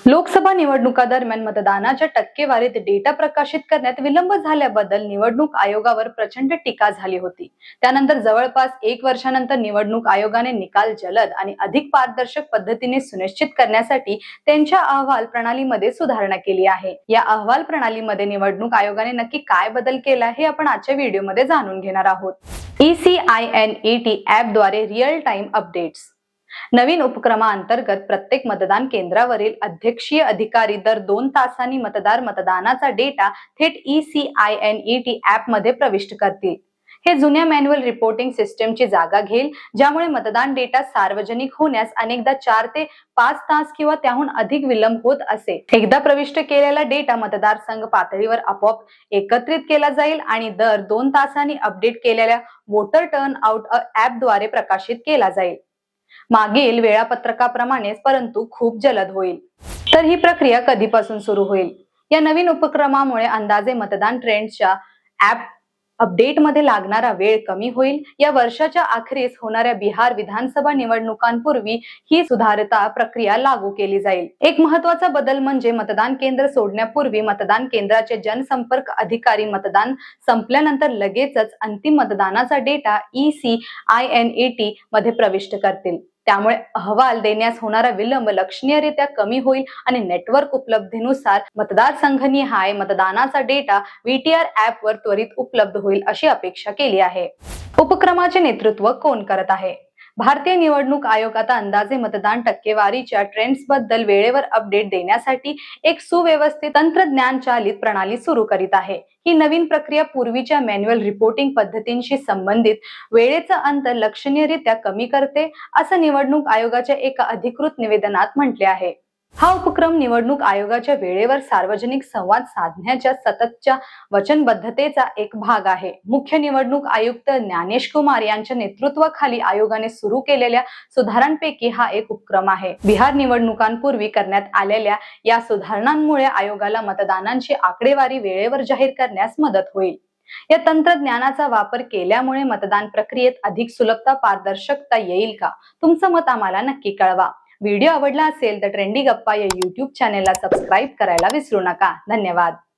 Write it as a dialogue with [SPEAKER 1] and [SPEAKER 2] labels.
[SPEAKER 1] लोकसभा निवडणुकादरम्यान मतदानाच्या टक्केवारीत डेटा प्रकाशित करण्यात विलंब झाल्याबद्दल निवडणूक आयोगावर प्रचंड टीका झाली होती। त्यानंतर जवळपास 1 वर्षानंतर निवडणूक आयोगाने निकाल जलद आणि अधिक पारदर्शक पद्धतीने सुनिश्चित करण्यासाठी त्यांच्या अहवाल प्रणालीमध्ये सुधारणा केली आहे। या अहवाल प्रणालीमध्ये निवडणूक आयोगाने नक्की काय बदल केला हे आपण आजच्या व्हिडिओमध्ये जाणून घेणार आहोत। ECINET ॲपद्वारे रिअल टाइम अपडेट्स। नवीन उपक्रमाअंतर्गत प्रत्येक मतदान केंद्रावरील अध्यक्षीय अधिकारी दर 2 तासांनी मतदानाचा डेटा थेट ECINET ॲपमध्ये प्रविष्ट करतील। हे जुन्या मॅन्युअल रिपोर्टिंग सिस्टमची जागा घेईल, ज्यामुळे मतदान डेटा सार्वजनिक होण्यास अनेकदा 4 ते 5 तास किंवा त्याहून अधिक विलंब होत असे। एकदा प्रविष्ट केलेला डेटा मतदारसंघ पातळीवर आपोआप एकत्रित केला जाईल आणि दर 2 तासांनी अपडेट केलेल्या वोटर टर्न आउट ॲपद्वारे प्रकाशित केला जाईल। मागील वेळापत्रकाप्रमाणेच परंतु खूप जलद होईल। तर ही प्रक्रिया कधीपासून सुरू होईल? या नवीन उपक्रमामुळे अंदाजे मतदान ट्रेंड्सच्या ॲप अपडेटमध्ये लागणारा वेळ कमी होईल। या वर्षाच्या अखेरीस होणाऱ्या बिहार विधानसभा निवडणुकांपूर्वी ही सुधारित प्रक्रिया लागू केली जाईल। एक महत्त्वाचा बदल म्हणजे मतदान केंद्र सोडण्यापूर्वी मतदान केंद्राचे जनसंपर्क अधिकारी मतदान संपल्यानंतर लगेचच अंतिम मतदानाचा डेटा ECINET मध्ये प्रविष्ट करतील। त्यामुळे अहवाल देण्यास होणारा विलंब लक्षणीयरित्या कमी होईल आणि नेटवर्क उपलब्धीनुसार मतदारसंघनिहाय मतदानाचा डेटा VTR ॲपवर त्वरित उपलब्ध होईल अशी अपेक्षा केली आहे। उपक्रमाचे नेतृत्व कोण करत आहे? भारतीय निवडणूक आयोग आता अंदाजे मतदान टक्केवारीच्या ट्रेंड्सबद्दल वेळेवर अपडेट देण्यासाठी एक सुव्यवस्थित तंत्रज्ञान चालित प्रणाली सुरू करीत आहे। ही नवीन प्रक्रिया पूर्वीच्या मॅन्युअल रिपोर्टिंग पद्धतींशी संबंधित वेळेचं अंतर लक्षणीयरित्या कमी करते, असं निवडणूक आयोगाच्या एका अधिकृत निवेदनात म्हटले आहे। हा उपक्रम निवडणूक आयोगाच्या वेळेवर सार्वजनिक संवाद साधण्याच्या सततच्या वचनबद्धतेचा एक भाग आहे। मुख्य निवडणूक आयुक्त ज्ञानेश कुमार यांच्या नेतृत्वाखाली आयोगाने सुरू केलेल्या सुधारांपैकी हा एक उपक्रम आहे। बिहार निवडणुकांपूर्वी करण्यात आलेल्या या सुधारणांमुळे आयोगाला मतदानांची आकडेवारी वेळेवर जाहीर करण्यास मदत होईल। या तंत्रज्ञानाचा वापर केल्यामुळे मतदान प्रक्रियेत अधिक सुलभता पारदर्शकता येईल का? तुमचं मत आम्हाला नक्की कळवा। व्हिडिओ आवडला असेल तर ट्रेंडी गप्पा या YouTube चॅनेलला सबस्क्राईब करायला विसरू नका। धन्यवाद।